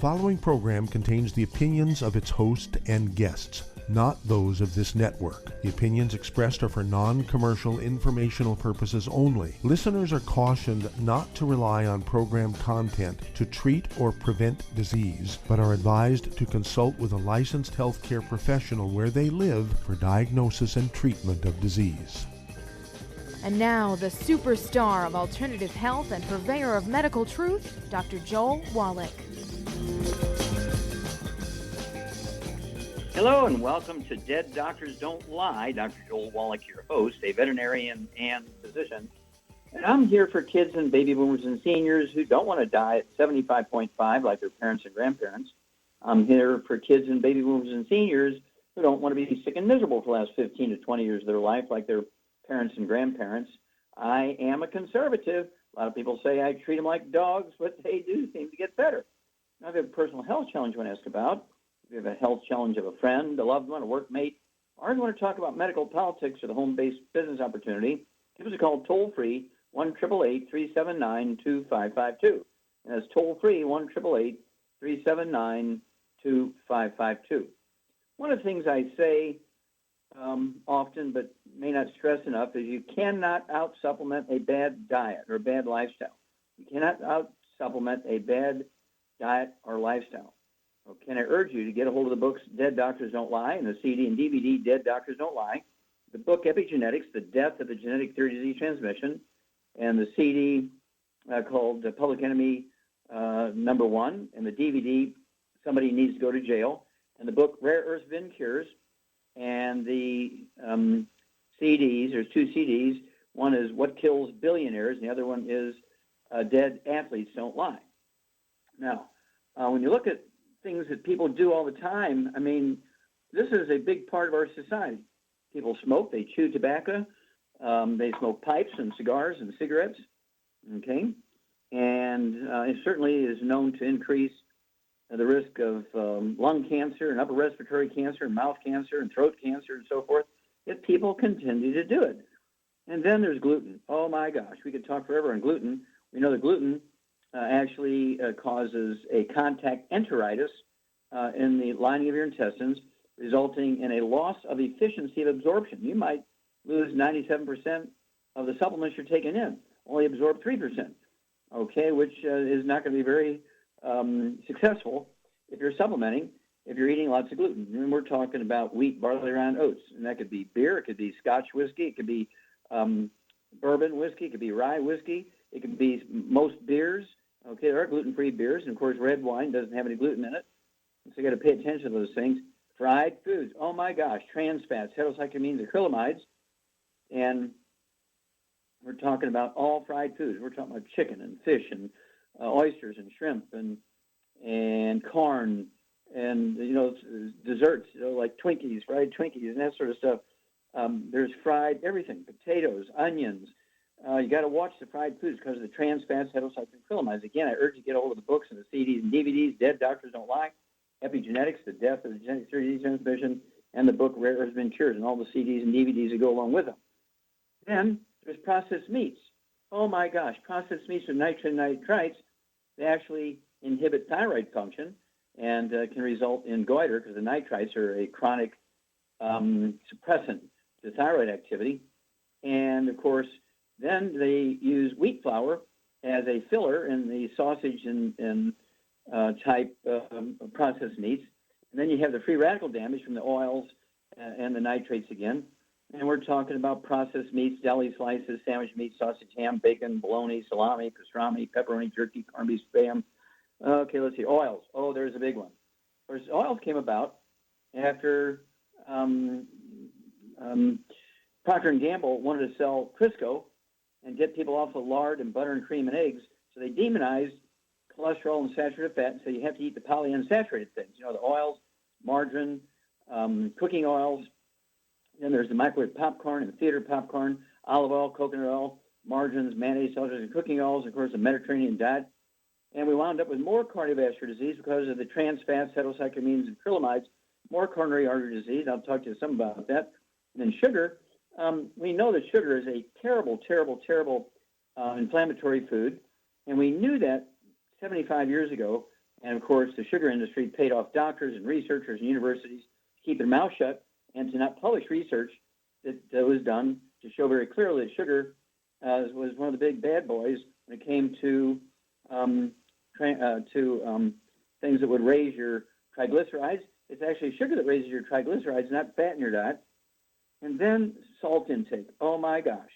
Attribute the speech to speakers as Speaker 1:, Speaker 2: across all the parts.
Speaker 1: following program contains the opinions of its host and guests, not those of this network. The opinions expressed are for non-commercial informational purposes only. Listeners are cautioned not to rely on program content to treat or prevent disease, but are advised to consult with a licensed healthcare professional where they live for diagnosis and treatment of disease.
Speaker 2: And now, the superstar of alternative health and purveyor of medical truth, Dr. Joel Wallach.
Speaker 3: Hello and welcome to Dead Doctors Don't Lie. Dr. Joel Wallach, your host, a veterinarian and physician. And I'm here for kids and baby boomers and seniors who don't want to die at 75.5 like their parents and grandparents. I'm here for kids and baby boomers and seniors who don't want to be sick and miserable for the last 15 to 20 years of their life like their parents and grandparents. I am a conservative. A lot of people say I treat them like dogs, but they do seem to get better. Now, if you have a personal health challenge you want to ask about, if you have a health challenge of a friend, a loved one, a workmate, or you want to talk about medical politics or the home-based business opportunity, give us a call toll-free, 1-888-379-2552. And that's toll-free, 1-888-379-2552. One of the things I say often, but may not stress enough, is you cannot out-supplement a bad diet or a bad lifestyle. You cannot out-supplement a bad diet or lifestyle. So can I urge you to get a hold of the books Dead Doctors Don't Lie and the CD and DVD Dead Doctors Don't Lie, the book Epigenetics, The Death of the Genetic Theory of Disease Transmission, and the CD called Public Enemy Number 1, and the DVD Somebody Needs to Go to Jail, and the book Rare Earth Vin Cures, and the CDs. There's two CDs. One is What Kills Billionaires, and the other one is Dead Athletes Don't Lie. Now, when you look at things that people do all the time, I mean, this is a big part of our society. People smoke, they chew tobacco, they smoke pipes and cigars and cigarettes, okay? And it certainly is known to increase the risk of lung cancer and upper respiratory cancer and mouth cancer and throat cancer and so forth, if people continue to do it. And then there's gluten. Oh, my gosh, we could talk forever on gluten. We know that gluten actually causes a contact enteritis in the lining of your intestines, resulting in a loss of efficiency of absorption. You might lose 97% of the supplements you're taking in, only absorb 3%, okay, which is not going to be very successful if you're supplementing, if you're eating lots of gluten. And we're talking about wheat, barley, rye, and oats. And that could be beer, it could be Scotch whiskey, it could be bourbon whiskey, it could be rye whiskey, it could be most beers. Okay, there are gluten-free beers, and of course red wine doesn't have any gluten in it. So you got to pay attention to those things. Fried foods, oh my gosh, trans fats, heterocyclamines, acrylamides, and we're talking about all fried foods. We're talking about chicken and fish and oysters and shrimp and corn and, desserts, like Twinkies, fried Twinkies and that sort of stuff. There's fried everything, potatoes, onions. You got to watch the fried foods because of the trans fats, heterocyclamines. Again, I urge you to get a hold of the books and the CDs and DVDs, Dead Doctors Don't Lie, Epigenetics, The Death of the Genetic Theory of Disease Transmission, and the book Rare Earth Vin Cures, and all the CDs and DVDs that go along with them. Then there's processed meats. Oh my gosh, processed meats with nitrites, they actually inhibit thyroid function and can result in goiter because the nitrites are a chronic suppressant to thyroid activity. And of course, then they use wheat flour as a filler in the sausage and type processed meats. And then you have the free radical damage from the oils and the nitrates again. And we're talking about processed meats, deli slices, sandwich meat, sausage, ham, bacon, bologna, salami, pastrami, pepperoni, jerky, corned beef, spam. Okay, let's see. Oils. Oh, there's a big one. Of course, oils came about after Procter & Gamble wanted to sell Crisco and get people off of lard and butter and cream and eggs. So they demonized cholesterol and saturated fat, and so you have to eat the polyunsaturated things. The oils, margarine, cooking oils. Then there's the microwave popcorn and theater popcorn, olive oil, coconut oil, margarines, mayonnaise, sausages, and cooking oils, of course, the Mediterranean diet. And we wound up with more cardiovascular disease because of the trans fats, heterocyclamines, and acrylamides, more coronary artery disease. I'll talk to you some about that. And then sugar. We know that sugar is a terrible, terrible, terrible inflammatory food. And we knew that 75 years ago And, of course, the sugar industry paid off doctors and researchers and universities to keep their mouth shut and to not publish research that was done to show very clearly that sugar was one of the big bad boys when it came to things that would raise your triglycerides. It's actually sugar that raises your triglycerides, not fat in your diet. And then salt intake. Oh, my gosh.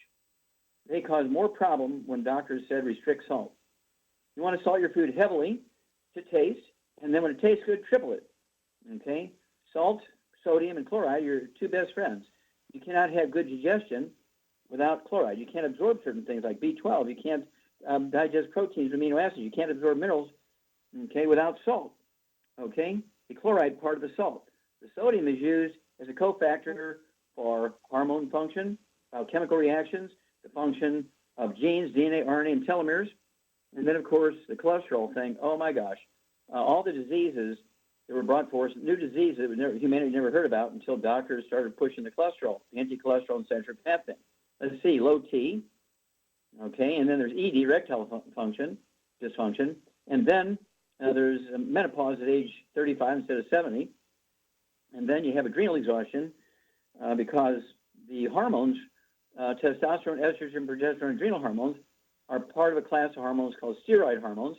Speaker 3: They caused more problem when doctors said restrict salt. You want to salt your food heavily to taste, and then when it tastes good, triple it. Okay? Salt, sodium, and chloride are your two best friends. You cannot have good digestion without chloride. You can't absorb certain things like B12. You can't digest proteins, amino acids. You can't absorb minerals, okay, without salt. Okay? The chloride part of the salt. The sodium is used as a cofactor for hormone function, chemical reactions, the function of genes, DNA, RNA, and telomeres. And then, of course, the cholesterol thing. Oh, my gosh. All the diseases that were brought forth, new diseases that humanity never heard about until doctors started pushing the cholesterol, the anti-cholesterol and saturated fat thing. Let's see, low T, okay, and then there's ED, erectile function, dysfunction, and then there's menopause at age 35 instead of 70, and then you have adrenal exhaustion because the hormones, testosterone, estrogen, progesterone, adrenal hormones, are part of a class of hormones called steroid hormones.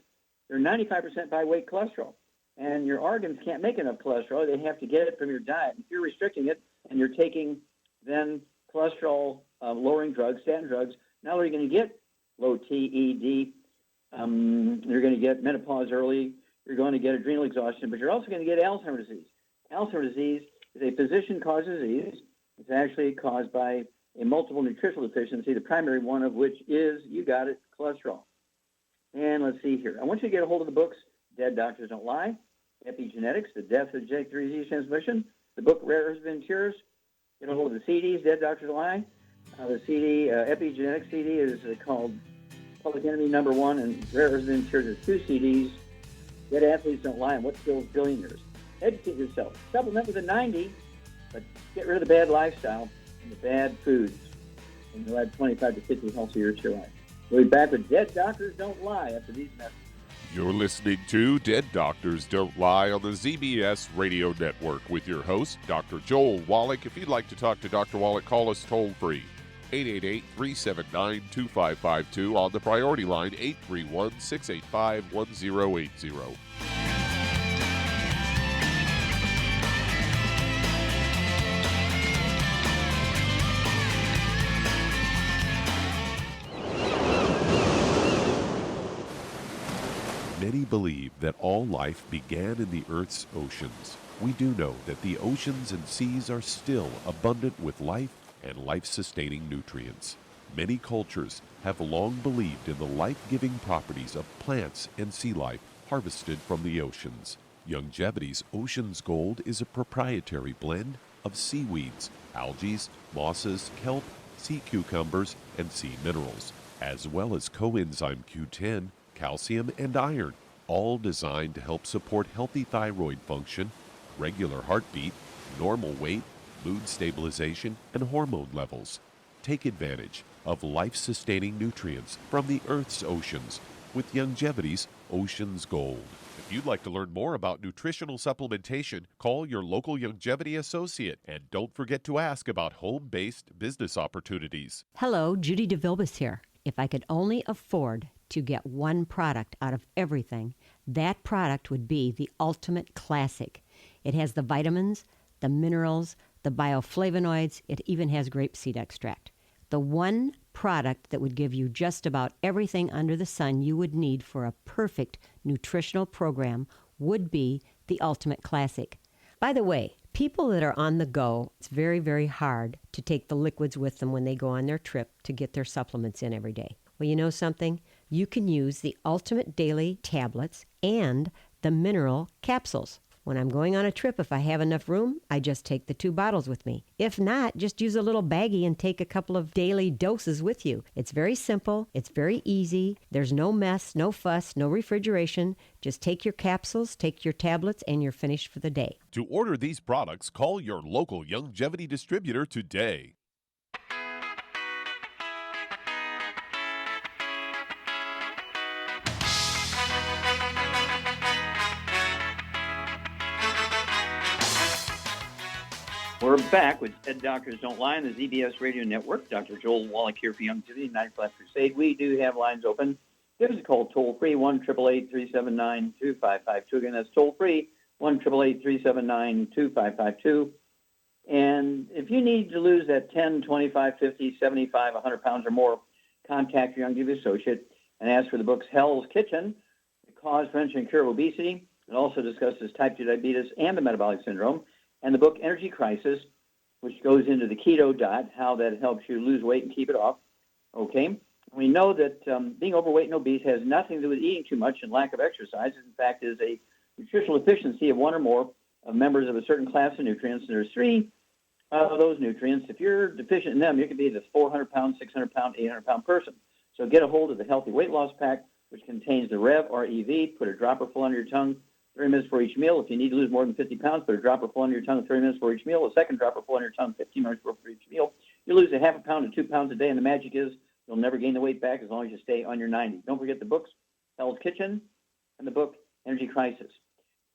Speaker 3: They're 95% by weight cholesterol, and your organs can't make enough cholesterol. They have to get it from your diet. If you're restricting it and you're taking then cholesterol lowering drugs, statin drugs, not only are you going to get low T, ED, you're going to get menopause early, you're going to get adrenal exhaustion, but you're also going to get Alzheimer's disease. Alzheimer's disease is a physician-caused disease. It's actually caused by a multiple nutritional deficiency, the primary one of which is, you got it, cholesterol. And let's see here. I want you to get a hold of the books, Dead Doctors Don't Lie, Epigenetics, The Death of Genetic Disease Transmission, the book Rare Earths and Cures. Get a hold of the CDs, Dead Doctors Don't Lie. The CD, Epigenetics CD, is called Public Enemy Number 1, and Rare Earths and Cures is 2 CDs, Dead Athletes Don't Lie, and What Kills Billionaires. Educate yourself. Supplement with a 90, but get rid of the bad lifestyle and the bad foods, and you'll add 25 to 50 healthy years to your life. We'll be back with Dead Doctors Don't Lie after these messages.
Speaker 4: You're listening to Dead Doctors Don't Lie on the ZBS Radio Network with your host, Dr. Joel Wallach. If you'd like to talk to Dr. Wallach, call us toll-free, 888-379-2552 on the priority line, 831-685-1080. Many believe that all life began in the Earth's oceans. We do know that the oceans and seas are still abundant with life and life-sustaining nutrients. Many cultures have long believed in the life-giving properties of plants and sea life harvested from the oceans. Youngevity's Ocean's Gold is a proprietary blend of seaweeds, algae, mosses, kelp, sea cucumbers, and sea minerals, as well as coenzyme Q10, calcium, and iron, all designed to help support healthy thyroid function, regular heartbeat, normal weight, mood stabilization, and hormone levels. Take advantage of life-sustaining nutrients from the Earth's oceans with Youngevity's Ocean's Gold. If you'd like to learn more about nutritional supplementation, call your local Youngevity associate, and don't forget to ask about home-based business opportunities.
Speaker 5: Hello, Judy DeVilbus here. If I could only afford to get one product out of everything, that product would be the Ultimate Classic. It has the vitamins, the minerals, the bioflavonoids. It even has grapeseed extract. The one product that would give you just about everything under the sun you would need for a perfect nutritional program would be the Ultimate Classic. By the way, people that are on the go, it's very, very hard to take the liquids with them when they go on their trip to get their supplements in every day. Well, you know something? You can use the Ultimate Daily tablets and the mineral capsules. When I'm going on a trip, if I have enough room, I just take the 2 bottles with me. If not, just use a little baggie and take a couple of daily doses with you. It's very simple. It's very easy. There's no mess, no fuss, no refrigeration. Just take your capsules, take your tablets, and you're finished for the day.
Speaker 4: To order these products, call your local Youngevity distributor today.
Speaker 3: We're back with Dead Doctors Don't Lie on the ZBS Radio Network. Dr. Joel Wallach here for YOUNGEVITY, Night Flat Crusade. We do have lines open. Give us a call toll-free, 1-888-379-2552. Again, that's toll-free, 1-888-379-2552. And if you need to lose that 10, 25, 50, 75, 100 pounds or more, contact your YOUNGEVITY associate and ask for the books Hell's Kitchen, The Cause, Prevention, and Cure of Obesity. It also discusses type 2 diabetes and the metabolic syndrome. And the book Energy Crisis, which goes into the keto diet, how that helps you lose weight and keep it off. Okay? We know that being overweight and obese has nothing to do with eating too much and lack of exercise. In fact, is a nutritional deficiency of one or more of members of a certain class of nutrients. And there's three of those nutrients. If you're deficient in them, you could be the 400-pound, 600-pound, 800-pound person. So get a hold of the Healthy Weight Loss Pack, which contains the Rev, R-E-V. Put a dropper full under your tongue 30 minutes for each meal. If you need to lose more than 50 pounds, put a dropper full under your tongue 30 minutes for each meal. A second dropper full under your tongue 15 minutes for each meal. You lose a half a pound to 2 pounds a day, and the magic is you'll never gain the weight back as long as you stay on your 90. Don't forget the books, Hell's Kitchen, and the book Energy Crisis.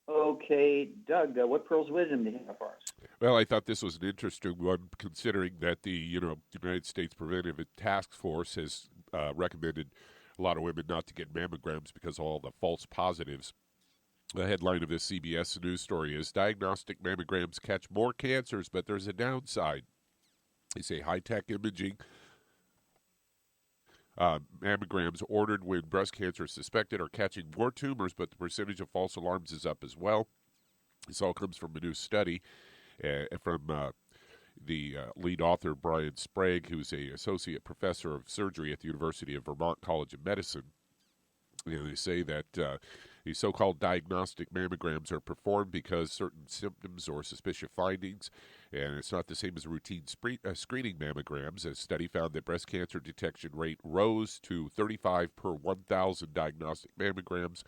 Speaker 3: Okay, Doug, what pearls of wisdom do you have for us?
Speaker 4: Well, I thought this was an interesting one, considering that the United States Preventive Task Force has recommended a lot of women not to get mammograms because of all the false positives. The headline of this CBS News story is, diagnostic mammograms catch more cancers, but there's a downside. They say high-tech imaging mammograms ordered when breast cancer is suspected are catching more tumors, but the percentage of false alarms is up as well. This all comes from a new study from the lead author, Brian Sprague, who's an associate professor of surgery at the University of Vermont College of Medicine. And they say that these so-called diagnostic mammograms are performed because certain symptoms or suspicious findings, and it's not the same as routine screening mammograms. A study found that breast cancer detection rate rose to 35 per 1,000 diagnostic mammograms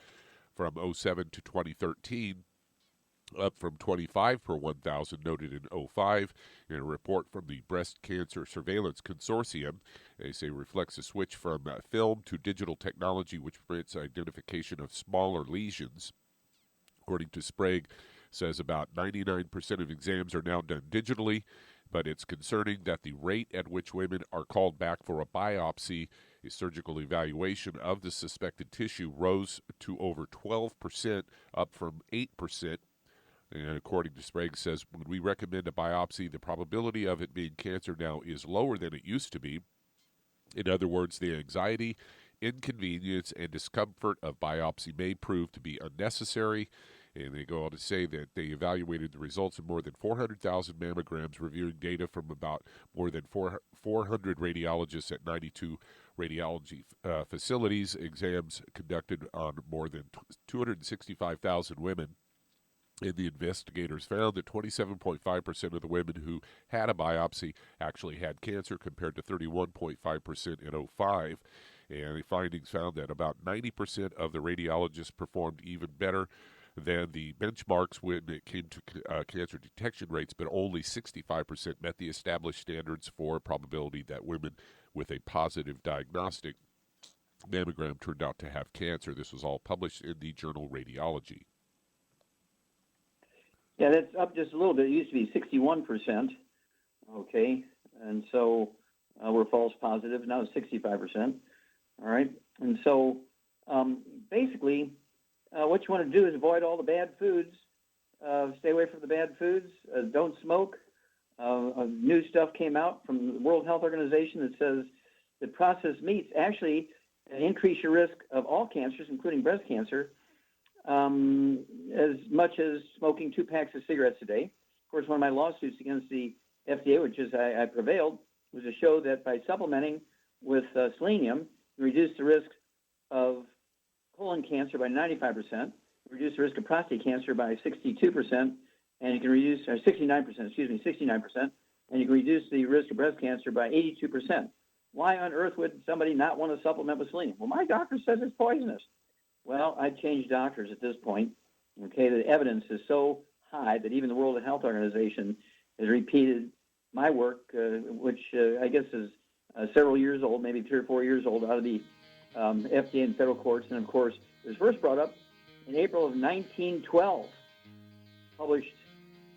Speaker 4: from 2007 to 2013, up from 25 per 1,000 noted in 2005. In a report from the Breast Cancer Surveillance Consortium, they say reflects a switch from film to digital technology, which permits identification of smaller lesions. According to Sprague, says about 99% of exams are now done digitally, but it's concerning that the rate at which women are called back for a biopsy, a surgical evaluation of the suspected tissue, rose to over 12%, up from 8%. And according to Sprague, says, when we recommend a biopsy, the probability of it being cancer now is lower than it used to be. In other words, the anxiety, inconvenience, and discomfort of biopsy may prove to be unnecessary. And they go on to say that they evaluated the results of more than 400,000 mammograms, reviewing data from about more than 400 radiologists at 92 radiology facilities, exams conducted on more than 265,000 women. And the investigators found that 27.5% of the women who had a biopsy actually had cancer, compared to 31.5% in 2005. And the findings found that about 90% of the radiologists performed even better than the benchmarks when it came to cancer detection rates, but only 65% met the established standards for probability that women with a positive diagnostic mammogram turned out to have cancer. This was all published in the journal Radiology.
Speaker 3: Yeah, that's up just a little bit. It used to be 61%, okay, and so we're false positive. Now it's 65%, all right? And so basically what you want to do is avoid all the bad foods, stay away from the bad foods, don't smoke. New stuff came out from the World Health Organization that says that processed meats actually increase your risk of all cancers, including breast cancer, as much as smoking 2 packs of cigarettes a day. Of course, one of my lawsuits against the FDA, which is I prevailed, was to show that by supplementing with selenium, you reduce the risk of colon cancer by 95%, reduce the risk of prostate cancer by 62%, and you can reduce, 69%, and you can reduce the risk of breast cancer by 82%. Why on earth would somebody not want to supplement with selenium? Well, my doctor says it's poisonous. Well, I've changed doctors at this point. Okay, the evidence is so high that even the World Health Organization has repeated my work, which I guess is several years old, maybe 3 or 4 years old, out of the FDA and federal courts. And, of course, it was first brought up in April of 1912, published,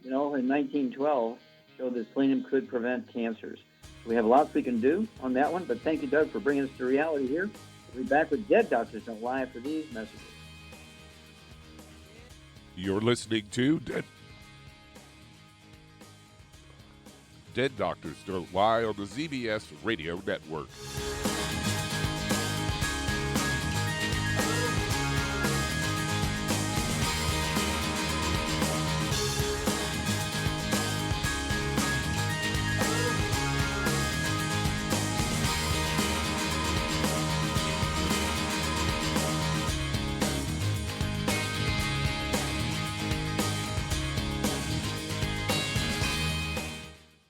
Speaker 3: in 1912. show that selenium could prevent cancers. We have lots we can do on that one, but thank you, Doug, for bringing us to reality here. We'll be back with Dead Doctors Don't Lie after these messages.
Speaker 4: You're listening to Dead Doctors Don't Lie on the ZBS Radio Network.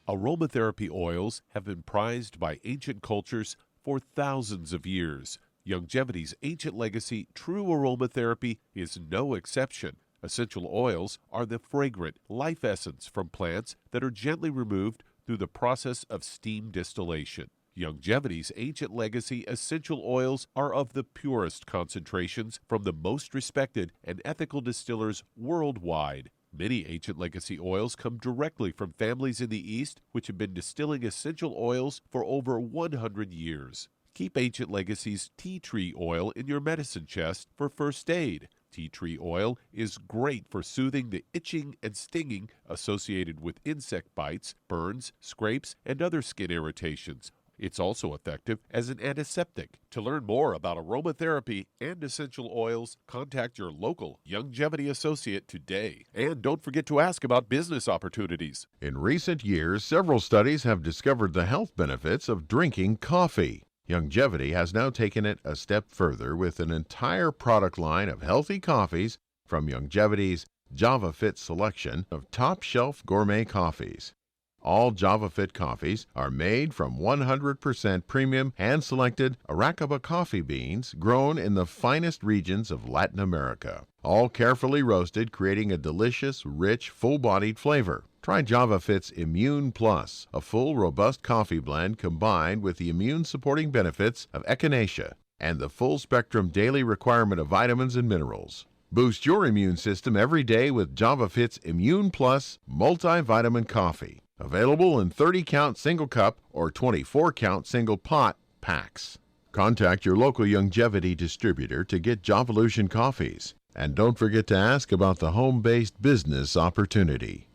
Speaker 4: Aromatherapy oils have been prized by ancient cultures for thousands of years. Youngevity's ancient legacy, true aromatherapy, is no exception. Essential oils are the fragrant life essence from plants that are gently removed through the process of steam distillation. Youngevity's ancient legacy essential oils are of the purest concentrations from the most respected and ethical distillers worldwide. Many ancient legacy oils come directly from families in the East which have been distilling essential oils for over 100 years. Keep Ancient Legacy's tea tree oil in your medicine chest for first aid. Tea tree oil is great for soothing the itching and stinging associated with insect bites, burns, scrapes, and other skin irritations. It's also effective as an antiseptic. To learn more about aromatherapy and essential oils, contact your local Youngevity associate today. And don't forget to ask about business opportunities.
Speaker 6: In recent years, several studies have discovered the health benefits of drinking coffee. Youngevity has now taken it a step further with an entire product line of healthy coffees from Youngevity's JavaFit selection of top-shelf gourmet coffees. All JavaFit coffees are made from 100% premium hand-selected Arabica coffee beans grown in the finest regions of Latin America, all carefully roasted, creating a delicious, rich, full-bodied flavor. Try JavaFit's Immune Plus, a full, robust coffee blend combined with the immune-supporting benefits of echinacea and the full-spectrum daily requirement of vitamins and minerals. Boost your immune system every day with JavaFit's Immune Plus multivitamin coffee. Available in 30-count single cup or 24-count single pot packs. Contact your local Youngevity distributor to get Javalution coffees. And don't forget to ask about the home-based business opportunity.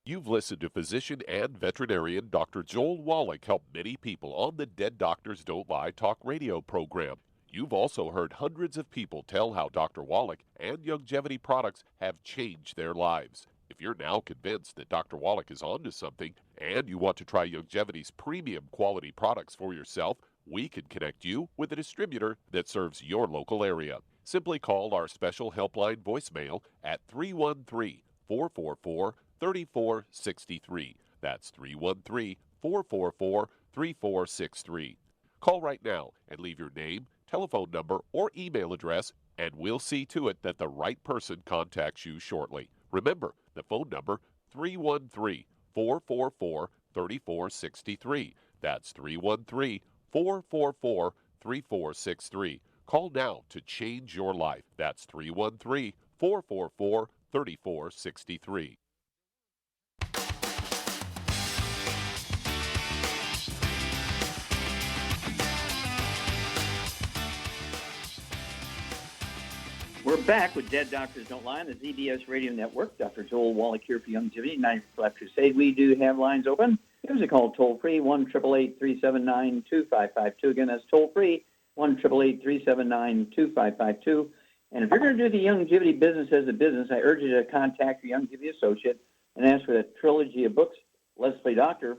Speaker 4: You've listened to physician and veterinarian Dr. Joel Wallach help many people on the Dead Doctors Don't Lie talk radio program. You've also heard hundreds of people tell how Dr. Wallach and Youngevity products have changed their lives. If you're now convinced that Dr. Wallach is onto something and you want to try Youngevity's premium quality products for yourself, we can connect you with a distributor that serves your local area. Simply call our special helpline voicemail at 313-444-3463. That's 313-444-3463. Call right now and leave your name, telephone number, or email address, and we'll see to it that the right person contacts you shortly. Remember, the phone number, 313-444-3463. That's 313-444-3463. Call now to change your life. That's 313-444-3463.
Speaker 3: We're back with Dead Doctors Don't Lie on the ZBS Radio Network. Dr. Joel Wallach here for Youngevity, 90 Left Crusade. We do have lines open. Give us a call toll-free, 1-888-379-2552. Again, that's toll-free, 1-888-379-2552. And if you're going to do the Youngevity business as a business, I urge you to contact your Youngevity associate and ask for that trilogy of books, Let's Play Doctor,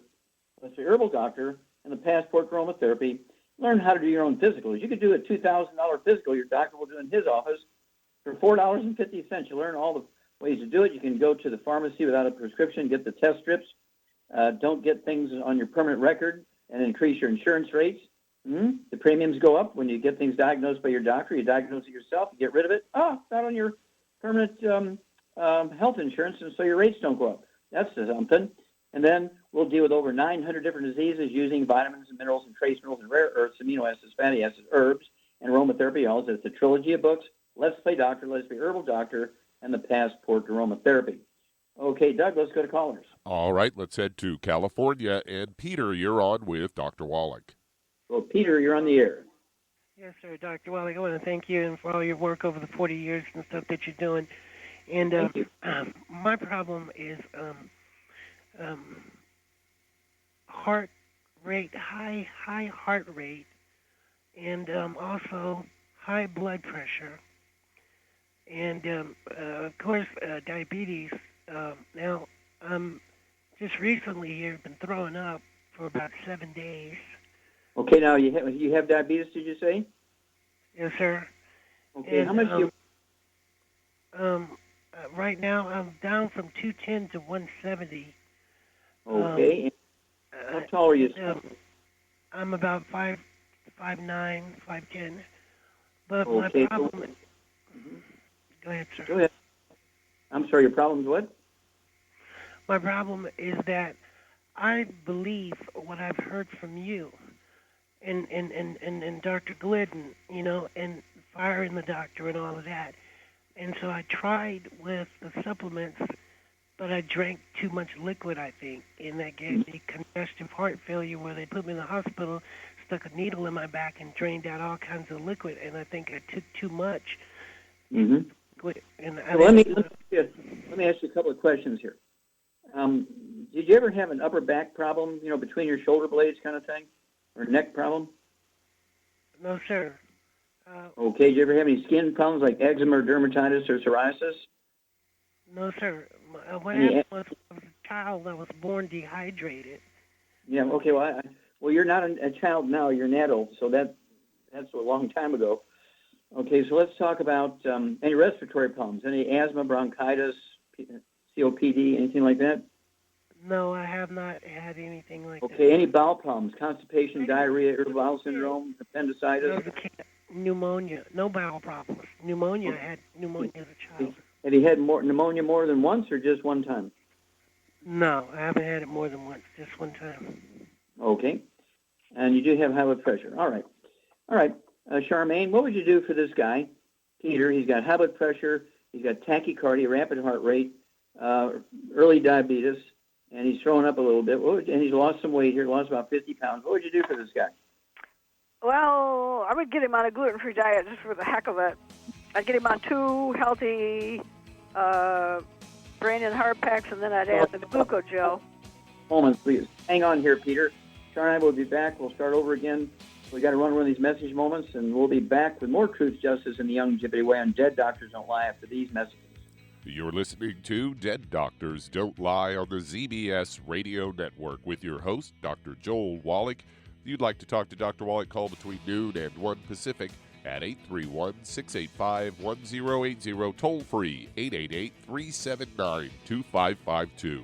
Speaker 3: Let's Play Herbal Doctor, and the Passport for Aromatherapy. Learn how to do your own physicals. You could do a $2,000 physical your doctor will do in his office for $4.50. You learn all the ways to do it. You can go to the pharmacy without a prescription, get the test strips. Don't get things on your permanent record and increase your insurance rates. The premiums go up when you get things diagnosed by your doctor. You diagnose it yourself. You get rid of it. It's not on your permanent health insurance, and so your rates don't go up. That's something. And then we'll deal with over 900 different diseases using vitamins and minerals and trace minerals and rare earths, amino acids, fatty acids, herbs, and aromatherapy oils. It's a trilogy of books, Let's Play Doctor, Let's Play Herbal Doctor, and the Passport to Aromatherapy. Okay, Doug, let's go to callers.
Speaker 4: All right, let's head to California. And Peter, you're on with Dr. Wallach.
Speaker 3: Well, Peter, you're on the air.
Speaker 7: Yes, sir, Dr. Wallach. I want to thank you and for all your work over the 40 years and stuff that you're doing. And
Speaker 3: Thank you.
Speaker 7: my problem is heart rate, high heart rate, and also high blood pressure, and of course diabetes. Now, just recently here been throwing up for about 7 days.
Speaker 3: Okay, now you have diabetes, did you say?
Speaker 7: Yes, sir.
Speaker 3: Okay,
Speaker 7: And,
Speaker 3: how much do you...
Speaker 7: right now I'm down from 210 to 170.
Speaker 3: Okay, how tall are you?
Speaker 7: I'm about 5'9", 5'10". But
Speaker 3: Okay,
Speaker 7: my problem... Go ahead, sir.
Speaker 3: Go ahead. I'm sorry, your problem's what?
Speaker 7: My problem is that I believe what I've heard from you and Dr. Glidden, and firing the doctor and all of that. And so I tried with the supplements, but I drank too much liquid, I think, and that gave me congestive heart failure where they put me in the hospital, stuck a needle in my back and drained out all kinds of liquid, and I think I took too much.
Speaker 3: Mm-hmm.
Speaker 7: And
Speaker 3: let me ask you a couple of questions here. Did you ever have an upper back problem, between your shoulder blades kind of thing, or neck problem?
Speaker 7: No, sir.
Speaker 3: Okay, did you ever have any skin problems like eczema or dermatitis or psoriasis?
Speaker 7: No, sir. What happened was I was a child that was born dehydrated.
Speaker 3: Yeah, okay, well, you're not a child now, you're an adult, so that's a long time ago. Okay, so let's talk about any respiratory problems, any asthma, bronchitis, COPD, anything like that?
Speaker 7: No, I have not had anything like that.
Speaker 3: Okay, any bowel problems, constipation, diarrhea, irritable bowel syndrome, appendicitis?
Speaker 7: Pneumonia, no bowel problems. Pneumonia, I had pneumonia as a child.
Speaker 3: Have you had pneumonia more than once or just one time?
Speaker 7: No, I haven't had it more than once, just one time.
Speaker 3: Okay, and you do have high blood pressure. All right. Charmaine, what would you do for this guy, Peter? He's got high blood pressure, he's got tachycardia, rapid heart rate, early diabetes, and he's throwing up a little bit, and he's lost some weight here, lost about 50 pounds. What would you do for this guy?
Speaker 8: Well, I would get him on a gluten-free diet just for the heck of it. I'd get him on 2 healthy brain and heart packs, and then I'd add the glucogel.
Speaker 3: Moment, please. Hang on here, Peter. Char and I will be back. We'll start over again. We got to run one of these message moments, and we'll be back with more Truth, Justice, and the Youngevity Way on Dead Doctors Don't Lie after these messages.
Speaker 4: You're listening to Dead Doctors Don't Lie on the ZBS Radio Network with your host, Dr. Joel Wallach. If you'd like to talk to Dr. Wallach, call between noon and 1 Pacific at 831-685-1080, toll free 888-379-2552.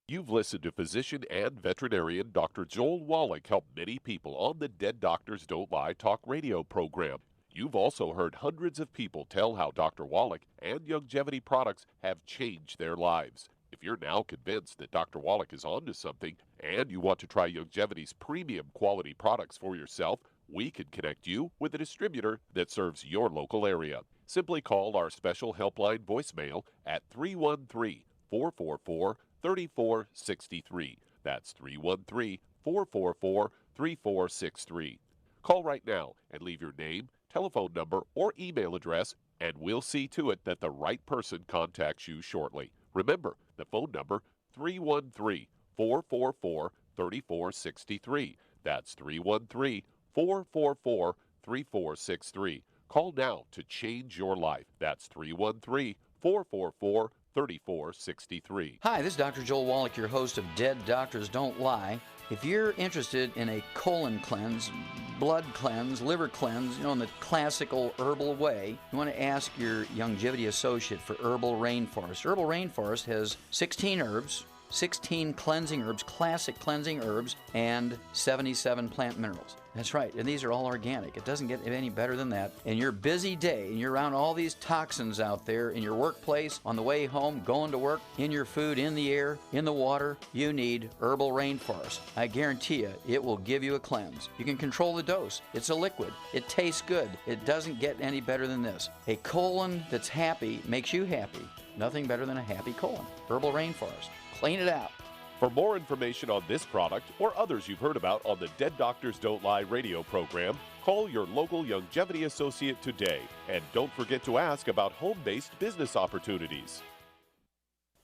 Speaker 4: You've listened to physician and veterinarian Dr. Joel Wallach help many people on the Dead Doctors Don't Lie talk radio program. You've also heard hundreds of people tell how Dr. Wallach and Youngevity products have changed their lives. If you're now convinced that Dr. Wallach is onto something and you want to try Youngevity's premium quality products for yourself, we can connect you with a distributor that serves your local area. Simply call our special helpline voicemail at 313-444-3463. That's 313-444-3463. Call right now and leave your name, telephone number, or email address, and we'll see to it that the right person contacts you shortly. Remember, the phone number, 313-444-3463. That's 313-444-3463. Call now to change your life. That's 313-444-3463.
Speaker 9: Hi, this is Dr. Joel Wallach, your host of Dead Doctors Don't Lie. If you're interested in a colon cleanse, blood cleanse, liver cleanse, in the classical herbal way, you want to ask your Youngevity associate for Herbal Rainforest. Herbal Rainforest has 16 herbs, 16 cleansing herbs, classic cleansing herbs, and 77 plant minerals. That's right, and these are all organic. It doesn't get any better than that. In your busy day, and you're around all these toxins out there in your workplace, on the way home, going to work, in your food, in the air, in the water, you need Herbal Rainforest. I guarantee you, it will give you a cleanse. You can control the dose. It's a liquid. It tastes good. It doesn't get any better than this. A colon that's happy makes you happy. Nothing better than a happy colon. Herbal Rainforest. Clean it out.
Speaker 4: For more information on this product or others you've heard about on the Dead Doctors Don't Lie radio program, call your local Youngevity associate today. And don't forget to ask about home-based business opportunities.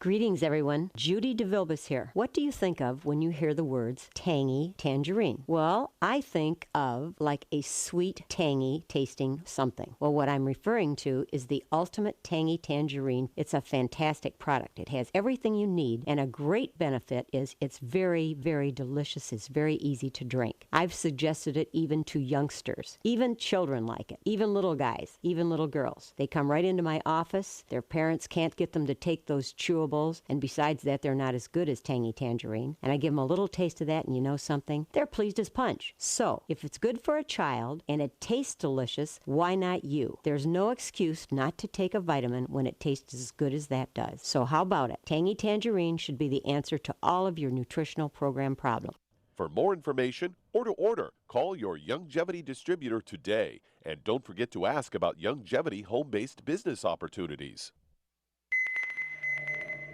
Speaker 5: Greetings, everyone. Judy DeVilbus here. What do you think of when you hear the words tangy tangerine? Well, I think of like a sweet, tangy tasting something. Well, what I'm referring to is the Ultimate Tangy Tangerine. It's a fantastic product. It has everything you need, and a great benefit is it's very, very delicious. It's very easy to drink. I've suggested it even to youngsters. Even children like it. Even little guys. Even little girls. They come right into my office. Their parents can't get them to take those chewables, and besides that, they're not as good as Tangy Tangerine. And I give them a little taste of that, and you know something? They're pleased as punch. So, if it's good for a child and it tastes delicious, why not you? There's no excuse not to take a vitamin when it tastes as good as that does. So how about it? Tangy Tangerine should be the answer to all of your nutritional program problems.
Speaker 4: For more information or to order, call your Youngevity distributor today. And don't forget to ask about Youngevity home-based business opportunities.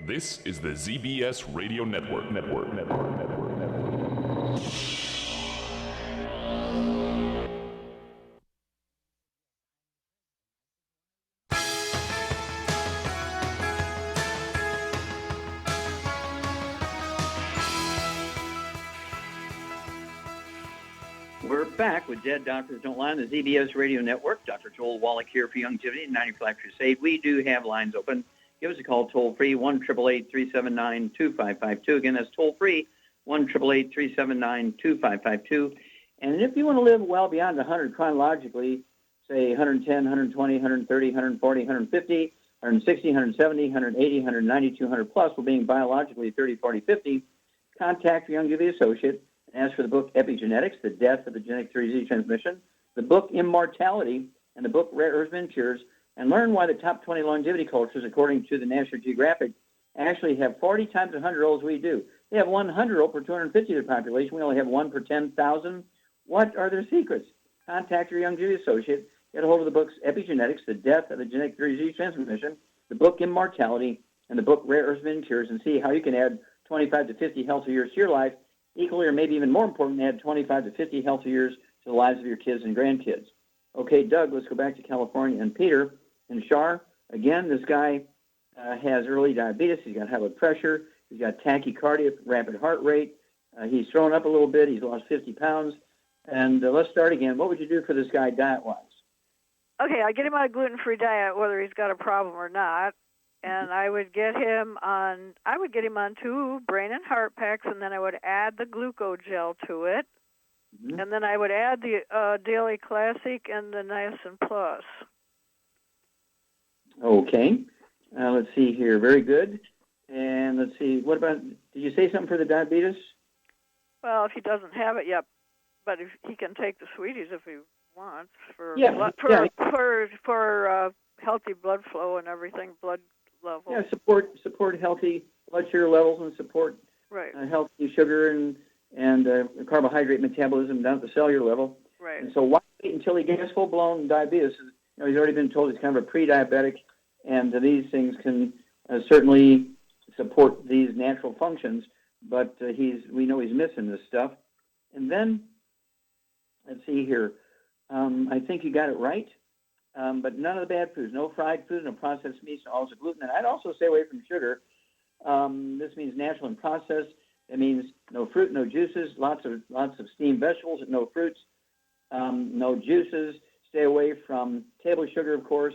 Speaker 10: This is the ZBS Radio Network.
Speaker 3: We're back with Dead Doctors Don't Lie on the ZBS Radio Network. Dr. Joel Wallach here for Youngevity and 95 Crusade. We do have lines open. Give us a call toll-free, 1-888-379-2552. Again, that's toll-free, 1-888-379-2552. And if you want to live well beyond 100 chronologically, say 110, 120, 130, 140, 150, 160, 170, 180, 190, 200 plus, while being biologically 30, 40, 50, contact your Youngevity associate and ask for the book Epigenetics, The Death of the Genetic Disease Transmission, the book Immortality, and the book Rare Herbs and Cures, and learn why the top 20 longevity cultures, according to the National Geographic, actually have 40 times 100-year-olds we do. They have 100-year-old per 250 of their population. We only have one per 10,000. What are their secrets? Contact your Youngevity associate. Get a hold of the books Epigenetics, The Death of the Genetic Disease Transmission, the book Immortality, and the book Rare Herbs and Cures, and see how you can add 25 to 50 healthy years to your life. Equally, or maybe even more important, add 25 to 50 healthy years to the lives of your kids and grandkids. Okay, Doug, let's go back to California. And Peter and Shar, again, this guy has early diabetes. He's got high blood pressure. He's got tachycardia, rapid heart rate. He's thrown up a little bit. He's lost 50 pounds. And let's start again. What would you do for this guy diet-wise?
Speaker 8: Okay, I get him on a gluten-free diet, whether he's got a problem or not. And I would get him on 2 brain and heart packs, and then I would add the glucogel to it. Mm-hmm. And then I would add the Daily Classic and the Niacin Plus.
Speaker 3: Okay. Let's see here. Very good. And let's see. What about, did you say something for the diabetes?
Speaker 8: Well, if he doesn't have it yet, but if he can take the sweeties if he wants for healthy blood flow and everything, blood level.
Speaker 3: Yeah, support healthy blood sugar levels and support healthy sugar and carbohydrate metabolism down at the cellular level.
Speaker 8: Right.
Speaker 3: And so why wait until he gets full-blown diabetes? You know, he's already been told he's kind of a pre-diabetic, and these things can certainly support these natural functions, but we know he's missing this stuff. And then, let's see here. I think you got it right, but none of the bad foods, no fried food, no processed meats, no also gluten. And I'd also stay away from sugar. This means natural and processed. It means no fruit, no juices, lots of steamed vegetables, no fruits, no juices. Stay away from table sugar, of course.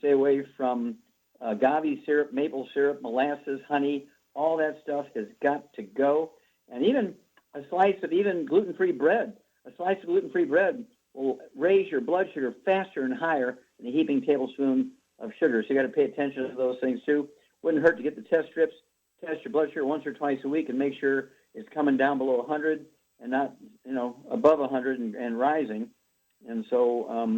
Speaker 3: Stay away from agave syrup, maple syrup, molasses, honey. All that stuff has got to go. And even a slice of even gluten-free bread. A slice of gluten-free bread will raise your blood sugar faster and higher than a heaping tablespoon of sugar. So you got to pay attention to those things too. Wouldn't hurt to get the test strips. Test your blood sugar once or twice a week and make sure it's coming down below 100. and not, above 100 and rising. And so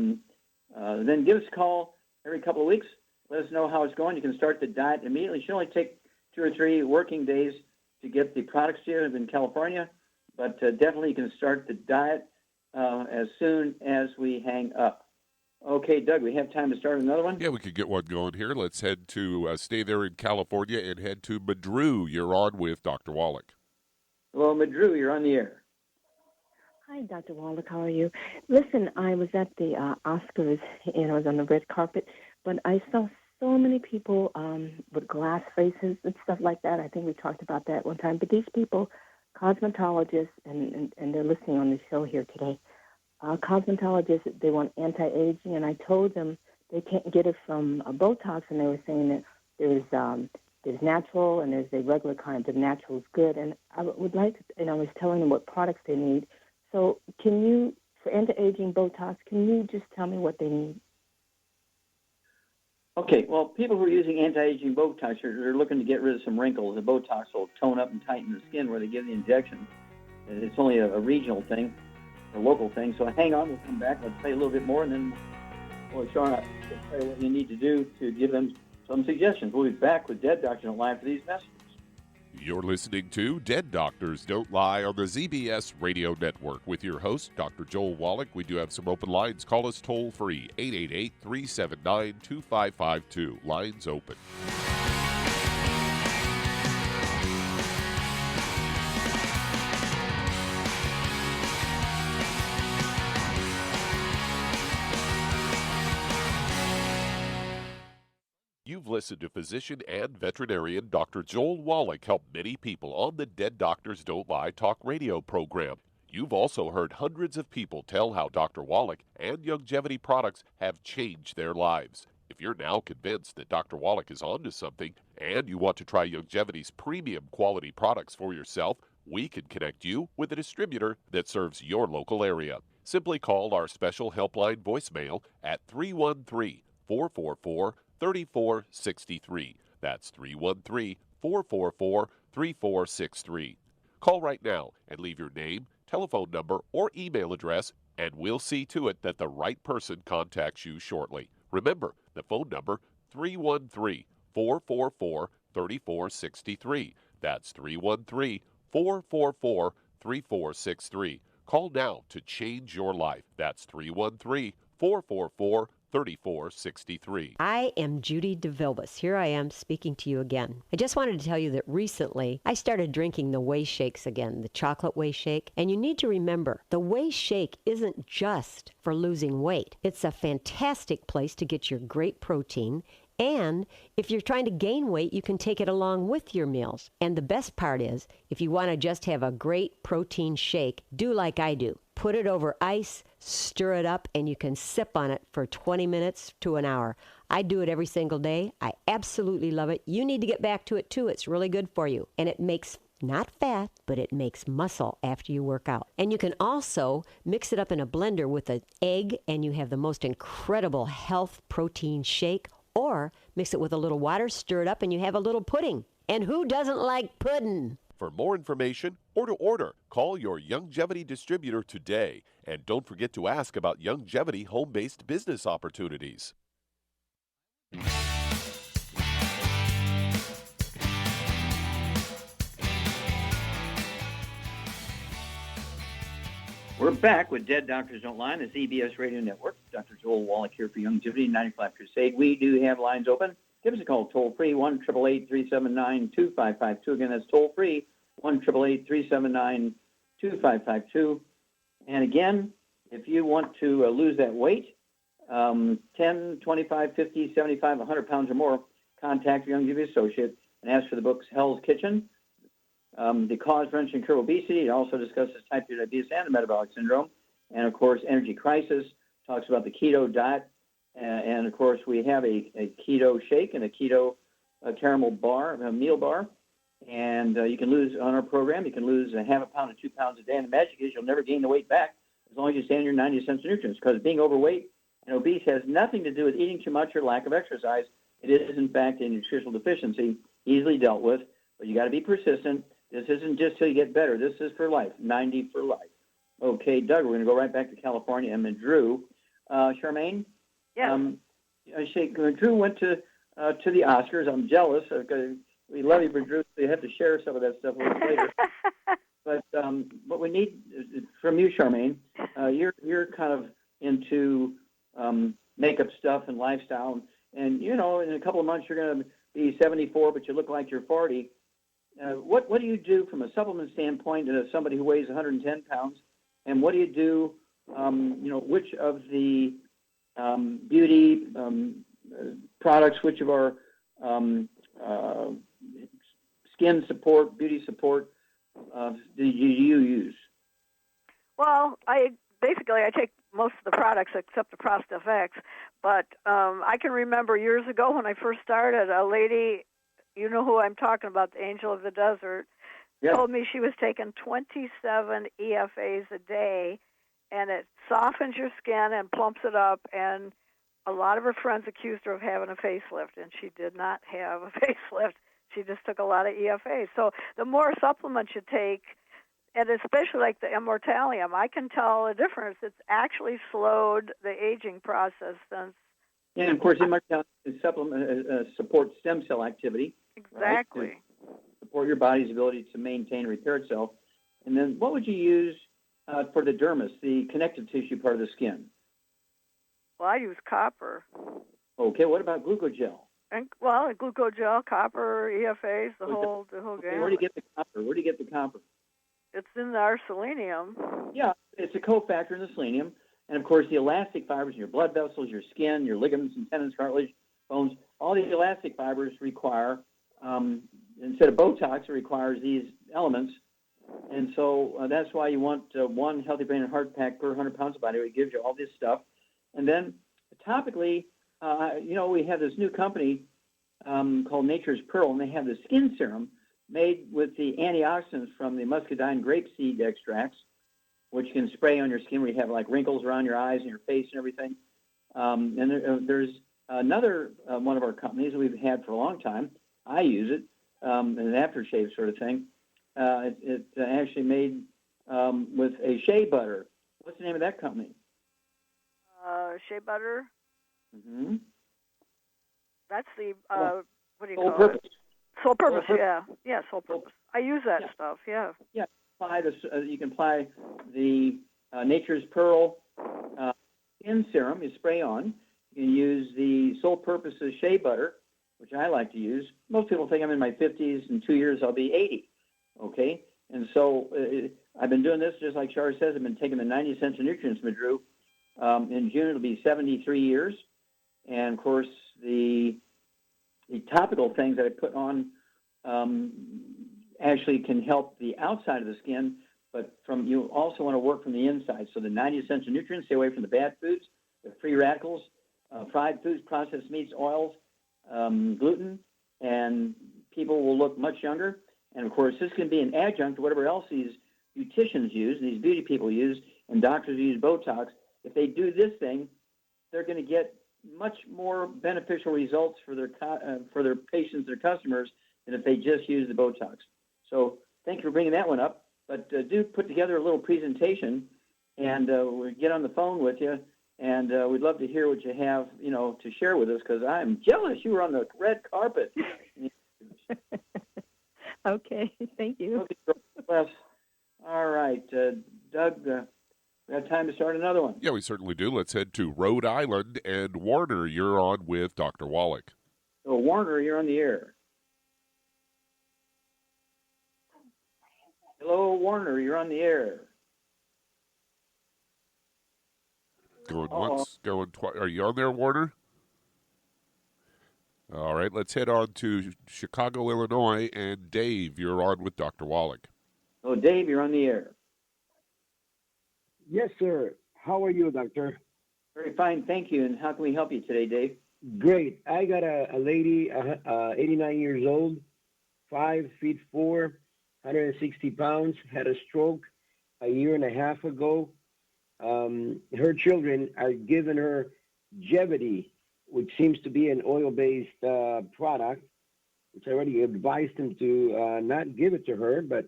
Speaker 3: then give us a call every couple of weeks. Let us know how it's going. You can start the diet immediately. It should only take 2 or 3 working days to get the products to you in California, but definitely you can start the diet as soon as we hang up. Okay, Doug, we have time to start another one?
Speaker 4: Yeah, we could get one going here. Let's head to, stay there in California and head to Madru. You're on with Dr. Wallach.
Speaker 3: Hello, Madru, you're on the air.
Speaker 11: Hi, Dr. Wallach. How are you? Listen, I was at the Oscars, and I was on the red carpet, but I saw so many people with glass faces and stuff like that. I think we talked about that one time. But these people, cosmetologists, and they're listening on the show here today, cosmetologists, they want anti-aging, and I told them they can't get it from Botox, and they were saying that there's natural and there's the regular kind. The natural is good, and I would like to, and I was telling them what products they need. So can you, for anti-aging Botox, can you just tell me what they need?
Speaker 3: Okay, well, people who are using anti-aging Botox are looking to get rid of some wrinkles. The Botox will tone up and tighten the skin where they give the injection. It's only a regional thing, a local thing. So hang on, we'll come back. Let's play a little bit more, and then we'll show you what you need to do to give them some suggestions. We'll be back with Dead Doctors Don't Lie for these messages.
Speaker 4: You're listening to Dead Doctors Don't Lie on the ZBS Radio Network with your host, Dr. Joel Wallach. We do have some open lines. Call us toll-free, 888-379-2552. Lines open. You've listened to physician and veterinarian Dr. Joel Wallach help many people on the Dead Doctors Don't Lie talk radio program. You've also heard hundreds of people tell how Dr. Wallach and Youngevity products have changed their lives. If you're now convinced that Dr. Wallach is onto something and you want to try Youngevity's premium quality products for yourself, we can connect you with a distributor that serves your local area. Simply call our special helpline voicemail at 313-444-3463. That's 313-444-3463. Call right now and leave your name, telephone number, or email address, and we'll see to it that the right person contacts you shortly. Remember, the phone number, 313-444-3463. That's 313-444-3463. Call now to change your life. That's 313-444-3463. 3463.
Speaker 5: I am Judy DeVilbus. Here I am speaking to you again. I just wanted to tell you that recently I started drinking the Whey Shakes again, the chocolate Whey Shake. And you need to remember, the Whey Shake isn't just for losing weight. It's a fantastic place to get your great protein. And if you're trying to gain weight, you can take it along with your meals. And the best part is, if you want to just have a great protein shake, do like I do. Put it over ice, stir it up, and you can sip on it for 20 minutes to an hour. I do it every single day. I absolutely love it. You need to get back to it too. It's really good for you. And it makes not fat, but it makes muscle after you work out. And you can also mix it up in a blender with an egg, and you have the most incredible health protein shake. Or mix it with a little water, stir it up, and you have a little pudding. And who doesn't like pudding?
Speaker 4: For more information or to order, call your Youngevity distributor today. And don't forget to ask about Youngevity home-based business opportunities.
Speaker 3: We're back with Dead Doctors Don't Lie on the ZBS Radio Network. Dr. Joel Wallach here for Youngevity 95 Crusade. We do have lines open. Give us a call toll-free, 1-888-379-2552. Again, that's toll-free, 1-888-379-2552. And again, if you want to lose that weight, 10, 25, 50, 75, 100 pounds or more, contact your Youngevity associate and ask for the books Hell's Kitchen, the cause, prevention, and cure of obesity. It also discusses type 2 diabetes and the metabolic syndrome. And, of course, energy crisis, talks about the keto diet. And, of course, we have a keto shake and a keto caramel bar, a meal bar. And you can lose, on our program, you can lose a half a pound to 2 pounds a day. And the magic is you'll never gain the weight back as long as you stay on your 90 cents of nutrients, because being overweight and obese has nothing to do with eating too much or lack of exercise. It is, in fact, a nutritional deficiency, easily dealt with. But you got to be persistent. This isn't just till you get better. This is for life, 90 for life. Okay, Doug, we're going to go right back to California. And Drew. Charmaine?
Speaker 8: Yes.
Speaker 3: Drew went to the Oscars. I'm jealous. We love you for Drew, so you have to share some of that stuff a little later. But what we need from you, Charmaine, you're kind of into makeup stuff and lifestyle. And, in a couple of months you're going to be 74, but you look like you're 40. What do you do from a supplement standpoint to somebody who weighs 110 pounds? And what do you do, which of the beauty products, which of our skin support, beauty support, do you use?
Speaker 8: Well, I take most of the products except the ProstFX, but I can remember years ago when I first started, a lady, you know who I'm talking about, the Angel of the Desert, told me she was taking 27 EFAs a day, and it softens your skin and plumps it up, and a lot of her friends accused her of having a facelift, and she did not have a facelift. She just took a lot of EFAs. So the more supplements you take, and especially like the Immortalium, I can tell a difference. It's actually slowed the aging process since.
Speaker 3: Yeah, and of course, Immortalium supports stem cell activity.
Speaker 8: Exactly.
Speaker 3: Right? Support your body's ability to maintain and repair itself. And then what would you use for the dermis, the connective tissue part of the skin?
Speaker 8: Well, I use copper.
Speaker 3: Okay, what about glucogel?
Speaker 8: And glucogel, copper, EFAs, the whole gamut.
Speaker 3: Where do you get the copper?
Speaker 8: It's in our selenium.
Speaker 3: Yeah, it's a cofactor in the selenium. And of course, the elastic fibers in your blood vessels, your skin, your ligaments and tendons, cartilage, bones, all these elastic fibers require, instead of Botox, it requires these elements. And so that's why you want one healthy brain and heart pack per 100 pounds of body weight. It gives you all this stuff. And then topically, we have this new company called Nature's Pearl, and they have the skin serum made with the antioxidants from the muscadine grapeseed extracts, which you can spray on your skin where you have like wrinkles around your eyes and your face and everything. And there's another one of our companies that we've had for a long time. I use it, an aftershave sort of thing. It's actually made with a shea butter. What's the name of that company?
Speaker 8: Shea butter.
Speaker 3: Mm-hmm.
Speaker 8: That's the what do you
Speaker 3: Soul
Speaker 8: call
Speaker 3: Purpose.
Speaker 8: it? Soul Purpose.
Speaker 3: Soul
Speaker 8: Yeah, Soul Purpose. I use that stuff. Yeah.
Speaker 3: Yeah. You can apply the Nature's Pearl skin serum. You spray on. You can use the Soul Purpose's shea butter, which I like to use. Most people think I'm in my 50s. In 2 years, I'll be 80. Okay. And so I've been doing this just like Char says. I've been taking the 90 Essential Nutrients, Drew. In June, it'll be 73 years. And, of course, the topical things that I put on actually can help the outside of the skin, but you also want to work from the inside. So the 90 Essential Nutrients, stay away from the bad foods, the free radicals, fried foods, processed meats, oils, gluten, and people will look much younger. And, of course, this can be an adjunct to whatever else these beauticians use, and these beauty people use, and doctors use Botox. If they do this thing, they're going to get much more beneficial results for their patients, their customers, than if they just use the Botox. So thank you for bringing that one up. But do put together a little presentation, and we'll get on the phone with you, and we'd love to hear what you have, to share with us, because I'm jealous you were on the red carpet.
Speaker 11: Okay, thank you.
Speaker 3: Okay, all right, Doug, we have time to start another one.
Speaker 4: Yeah, we certainly do. Let's head to Rhode Island. And Warner, you're on with Dr. Wallach.
Speaker 3: So, Warner, you're on the air. Hello, Warner, you're on the air.
Speaker 4: Going once, going twice. Are you on there, Warner? All right, let's head on to Chicago, Illinois. And Dave, you're on with Dr. Wallach.
Speaker 3: Oh, Dave, you're on the air.
Speaker 12: Yes, sir. How are you, doctor?
Speaker 3: Very fine, thank you. And how can we help you today, Dave?
Speaker 12: Great. I got a lady, 89 years old, 5'4", 160 pounds, had a stroke a year and a half ago. Her children are giving her YOUNGEVITY, which seems to be an oil-based product. which I already advised him to not give it to her, but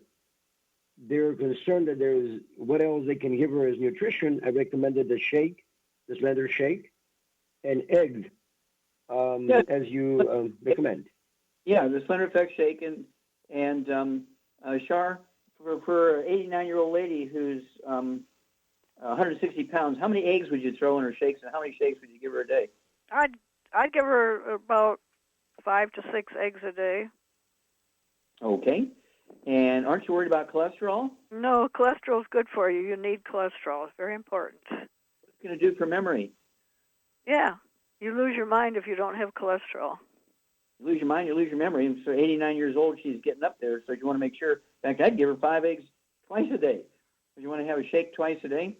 Speaker 12: they're concerned that there's what else they can give her as nutrition. I recommended the shake, the slender shake, and eggs, as you recommend.
Speaker 3: Yeah, the slender effect shake and Shar, for an 89-year-old lady who's 160 pounds, how many eggs would you throw in her shakes, and how many shakes would you give her a day?
Speaker 8: I'd give her about 5 to 6 eggs a day.
Speaker 3: Okay. And aren't you worried about cholesterol?
Speaker 8: No, cholesterol's good for you. You need cholesterol. It's very important.
Speaker 3: What's it going to do for memory?
Speaker 8: Yeah. You lose your mind if you don't have cholesterol.
Speaker 3: You lose your mind, you lose your memory. And so 89 years old, she's getting up there. So you want to make sure. In fact, I'd give her 5 eggs twice a day. You want to have a shake twice a day.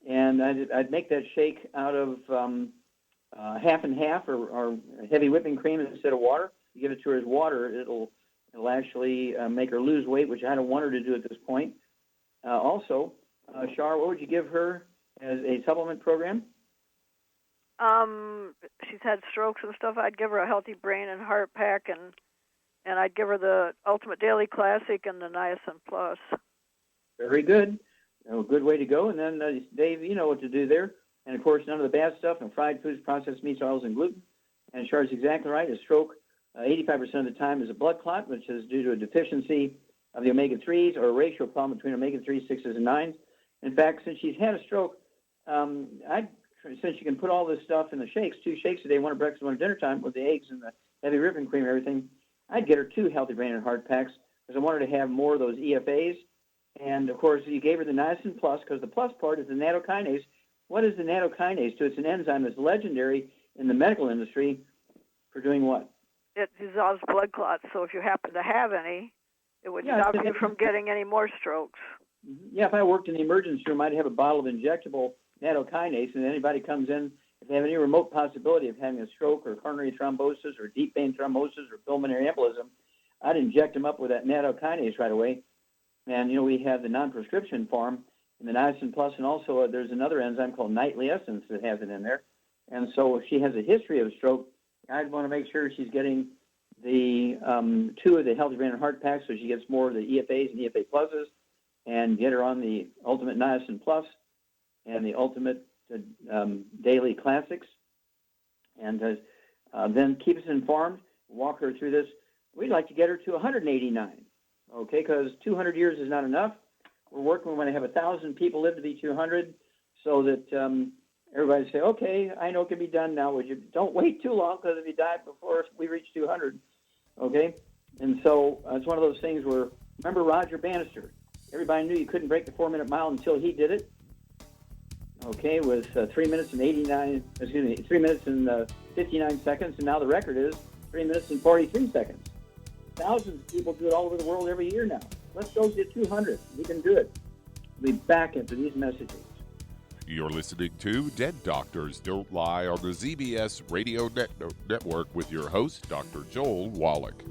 Speaker 3: And I'd make that shake out of half and half or heavy whipping cream instead of water. You give it to her as water, it'll actually make her lose weight, which I don't want her to do at this point. Also, Shar, what would you give her as a supplement program?
Speaker 8: She's had strokes and stuff. I'd give her a healthy brain and heart pack, and I'd give her the Ultimate Daily Classic and the Niacin Plus.
Speaker 3: Very good. A good way to go. And then, Dave, you know what to do there. And, of course, none of the bad stuff, no fried foods, processed meats, oils, and gluten. And Char's exactly right. A stroke, 85% of the time, is a blood clot, which is due to a deficiency of the omega-3s or a ratio problem between omega-3s, 6s, and 9s. In fact, since she's had a stroke, since you can put all this stuff in the shakes, 2 shakes a day, one at breakfast, one at dinner time, with the eggs and the heavy whipping cream and everything, I'd get her 2 healthy brain and heart packs because I want her to have more of those EFAs. And, of course, you gave her the niacin plus because the plus part is the nattokinase. What is the nattokinase? So it's an enzyme that's legendary in the medical industry for doing what?
Speaker 8: It dissolves blood clots, so if you happen to have any, it would stop you from getting any more strokes.
Speaker 3: Yeah, if I worked in the emergency room, I'd have a bottle of injectable nattokinase, and anybody comes in, if they have any remote possibility of having a stroke or coronary thrombosis or deep vein thrombosis or pulmonary embolism, I'd inject them up with that nattokinase right away. And, we have the non-prescription form in the niacin plus, and also there's another enzyme called nightly essence that has it in there. And so if she has a history of stroke, I'd want to make sure she's getting the 2 of the healthy brain and heart packs so she gets more of the EFAs and EFA pluses, and get her on the ultimate niacin plus and the ultimate daily classics. And then keep us informed, walk her through this. We'd like to get her to 189, okay, because 200 years is not enough. We want to have 1,000 people live to be 200 so that everybody say, okay, I know it can be done now. Would you don't wait too long because if you die before we reach 200, okay? And so it's one of those things where, remember Roger Bannister? Everybody knew you couldn't break the 4-minute mile until he did it. Okay, with 3 minutes and 3 minutes and 59 seconds, and now the record is 3 minutes and 43 seconds. Thousands of people do it all over the world every year now. Let's go get 200. We can do it. We'll be back into these messages.
Speaker 4: You're listening to Dead Doctors Don't Lie on the ZBS Radio Network with your host, Dr. Joel Wallach.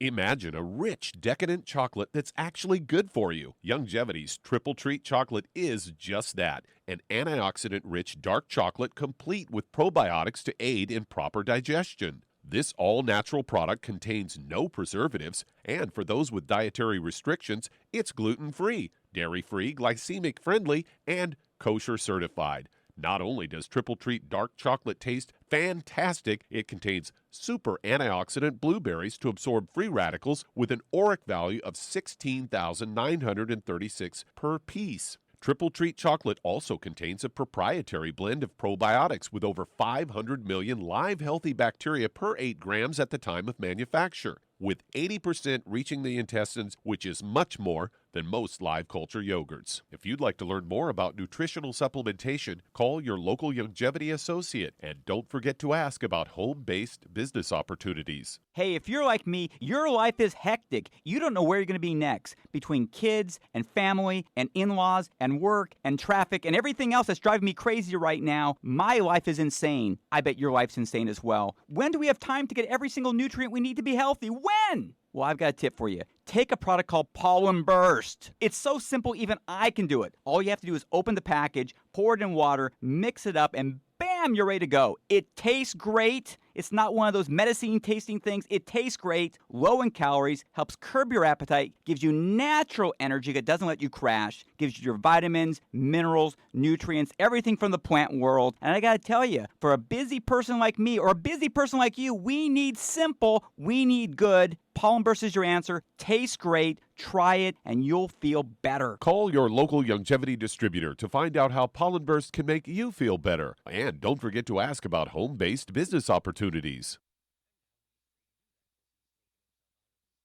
Speaker 4: Imagine a rich, decadent chocolate that's actually good for you. Youngevity's Triple Treat Chocolate is just that, an antioxidant-rich dark chocolate complete with probiotics to aid in proper digestion. This all-natural product contains no preservatives, and for those with dietary restrictions, it's gluten-free, dairy-free, glycemic-friendly, and kosher certified. Not only does Triple Treat Dark Chocolate taste fantastic, it contains super antioxidant blueberries to absorb free radicals with an ORAC value of 16,936 per piece. Triple Treat Chocolate also contains a proprietary blend of probiotics with over 500 million live healthy bacteria per 8 grams at the time of manufacture. With 80% reaching the intestines, which is much more, than most live culture yogurts. If you'd like to learn more about nutritional supplementation, call your local Youngevity associate, and don't forget to ask about home-based business opportunities.
Speaker 13: Hey, if you're like me, your life is hectic. You don't know where you're going to be next. Between kids and family and in-laws and work and traffic and everything else that's driving me crazy right now, my life is insane. I bet your life's insane as well. When do we have time to get every single nutrient we need to be healthy? When? Well, I've got a tip for you. Take a product called Pollen Burst. It's so simple, even I can do it. All you have to do is open the package, pour it in water, mix it up, and bam, you're ready to go. It tastes great. It's not one of those medicine tasting things. It tastes great, low in calories, helps curb your appetite, gives you natural energy that doesn't let you crash, gives you your vitamins, minerals, nutrients, everything from the plant world. And I got to tell you, for a busy person like me or a busy person like you, we need simple, we need good. Pollen Burst is your answer. Tastes great. Try it, and you'll feel better.
Speaker 4: Call your local Youngevity distributor to find out how Pollen Burst can make you feel better. And don't forget to ask about home-based business opportunities.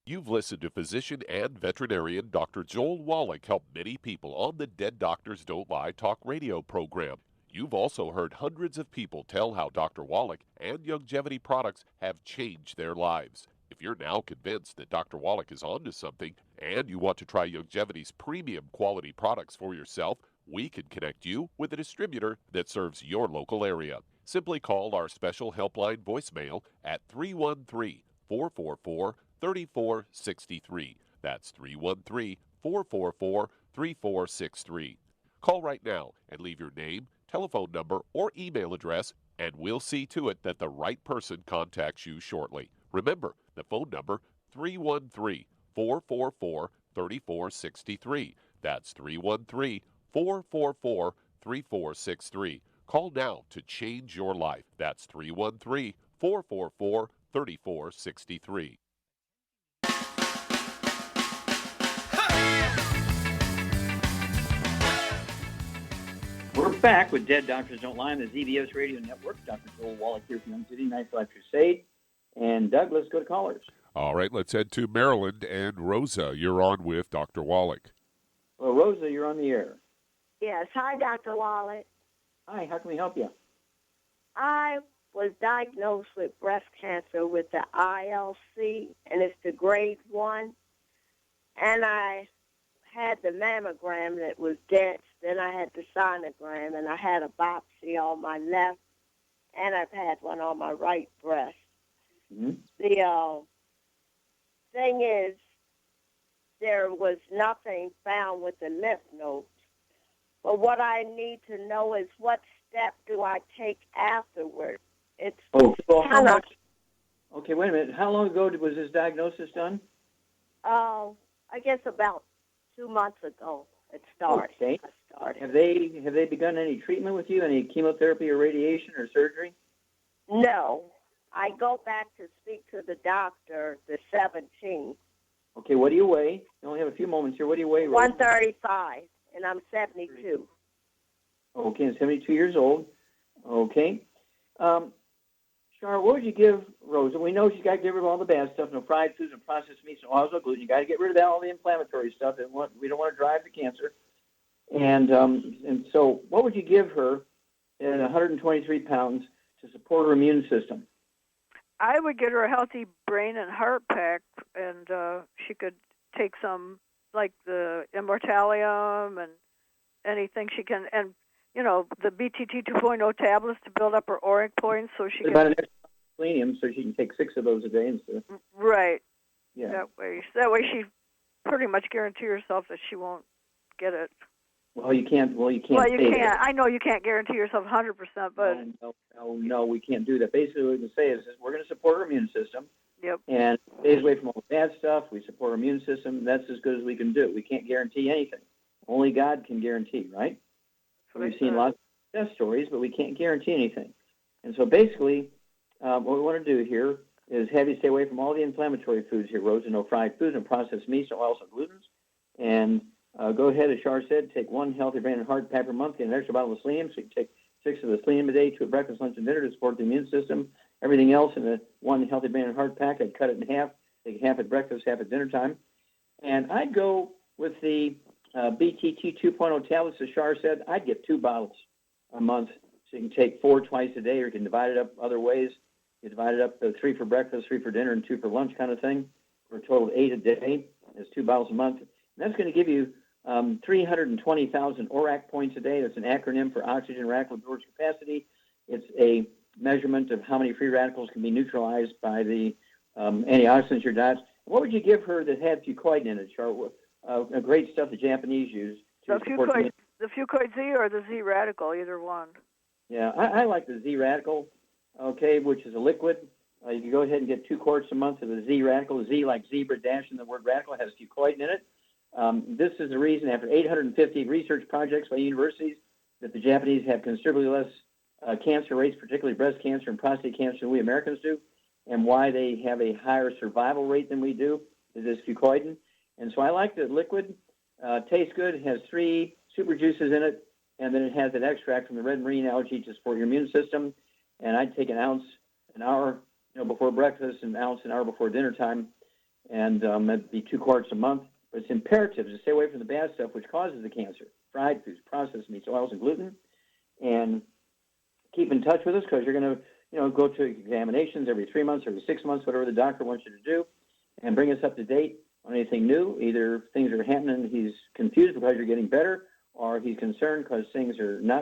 Speaker 4: You've listened to physician and veterinarian Dr. Joel Wallach help many people on the Dead Doctors Don't Lie talk radio program. You've also heard hundreds of people tell how Dr. Wallach and Youngevity products have changed their lives. If you're now convinced that Dr. Wallach is onto something and you want to try Youngevity's premium quality products for yourself, we can connect you with a distributor that serves your local area. Simply call our special helpline voicemail at 313-444-3463. That's 313-444-3463. Call right now and leave your name, telephone number, or email address, and we'll see to it that the right person contacts you shortly. Remember, the phone number, 313-444-3463. That's 313-444-3463. Call now to change your life. That's 313-444-3463.
Speaker 3: We're back with Dead Doctors Don't Lie on the ZBS Radio Network. Dr. Joel Wallach here from Youngevity, Nice Life Crusade. And Doug, let's go to callers.
Speaker 4: All right, let's head to Maryland. And Rosa, you're on with Dr. Wallach.
Speaker 3: Well, Rosa, you're on the air.
Speaker 14: Yes. Hi, Dr. Wallach.
Speaker 3: Hi, how can we help you?
Speaker 14: I was diagnosed with breast cancer with the ILC, and it's the grade 1. And I had the mammogram that was dense. Then I had the sonogram, and I had a biopsy on my left, and I've had one on my right breast.
Speaker 3: Mm-hmm.
Speaker 14: The thing is, there was nothing found with the lymph nodes. But what I need to know is what step do I take afterward? It's
Speaker 3: how much? Okay, wait a minute. How long ago was this diagnosis done?
Speaker 14: I guess about 2 months ago it started.
Speaker 3: Okay. Have they begun any treatment with you? Any chemotherapy or radiation or surgery?
Speaker 14: No. I go back to speak to the doctor the 17th.
Speaker 3: Okay, what do you weigh? You only have a few moments here. What do you weigh, Rosa?
Speaker 14: 135, and I'm 72.
Speaker 3: Okay, and 72 years old. Okay. Char, what would you give Rosa? We know she's got to get rid of all the bad stuff, no fried foods, no processed meats, no oils, no gluten. You got to get rid of all the inflammatory stuff, and we don't want to drive to cancer. And so what would you give her at 123 pounds to support her immune system?
Speaker 8: I would get her a healthy brain and heart pack, and she could take some, like the Immortalium and anything she can, and, you know, the BTT 2.0 tablets to build up her auric points so she can...
Speaker 3: About an extra selenium, so she can take 6 of those a day instead.
Speaker 8: Right.
Speaker 3: Yeah.
Speaker 8: That way she pretty much guarantee herself that she won't get it.
Speaker 3: Well, you can't. Well, you
Speaker 8: can't. I know you can't guarantee yourself 100%, but
Speaker 3: no, we can't do that. Basically, what we can say is we're going to support our immune system.
Speaker 8: Yep.
Speaker 3: And stays away from all the bad stuff. We support our immune system. That's as good as we can do. We can't guarantee anything. Only God can guarantee, right? We've seen lots of success stories, but we can't guarantee anything. And so basically, what we want to do here is have you stay away from all the inflammatory foods here, Rosa. No fried foods, no processed meats, no oils, no glutens. And go ahead, as Char said, take 1 healthy brain and heart pack per month, and an extra bottle of selenium. So you can take 6 of the selenium a day, 2 at breakfast, lunch, and dinner to support the immune system. Everything else in the 1 healthy brain and heart pack, I'd cut it in half, take half at breakfast, half at dinner time. And I'd go with the BTT 2.0 tablets, as Shar said, I'd get 2 bottles a month. So you can take 4 twice a day, or you can divide it up other ways. You divide it up, 3 for breakfast, 3 for dinner, and 2 for lunch kind of thing, for a total of 8 a day. That's 2 bottles a month. And that's going to give you 320,000 ORAC points a day. That's an acronym for oxygen radical absorption capacity. It's a measurement of how many free radicals can be neutralized by the antioxidants in your diet. What would you give her that had fucoidan in it, Char? Great stuff the Japanese use.
Speaker 8: The fucoid Z or the Z radical, either one.
Speaker 3: Yeah, I like the Z radical, okay, which is a liquid. You can go ahead and get 2 quarts a month of the Z radical. Z like zebra dash in the word radical has fucoidan in it. This is the reason, after 850 research projects by universities, that the Japanese have considerably less cancer rates, particularly breast cancer and prostate cancer, than we Americans do, and why they have a higher survival rate than we do is this fucoidan. And so I like the liquid. Tastes good. It has 3 super juices in it, and then it has an extract from the red marine algae to support your immune system. And I'd take an ounce an hour before breakfast, an ounce an hour before dinner time, and it'd be 2 quarts a month. But it's imperative to stay away from the bad stuff which causes the cancer: fried foods, processed meats, oils, and gluten. And keep in touch with us, because you're going to go to examinations every 3 months, every 6 months, whatever the doctor wants you to do, and bring us up to date on anything new. Either things are happening, he's confused because you're getting better, or he's concerned because things are not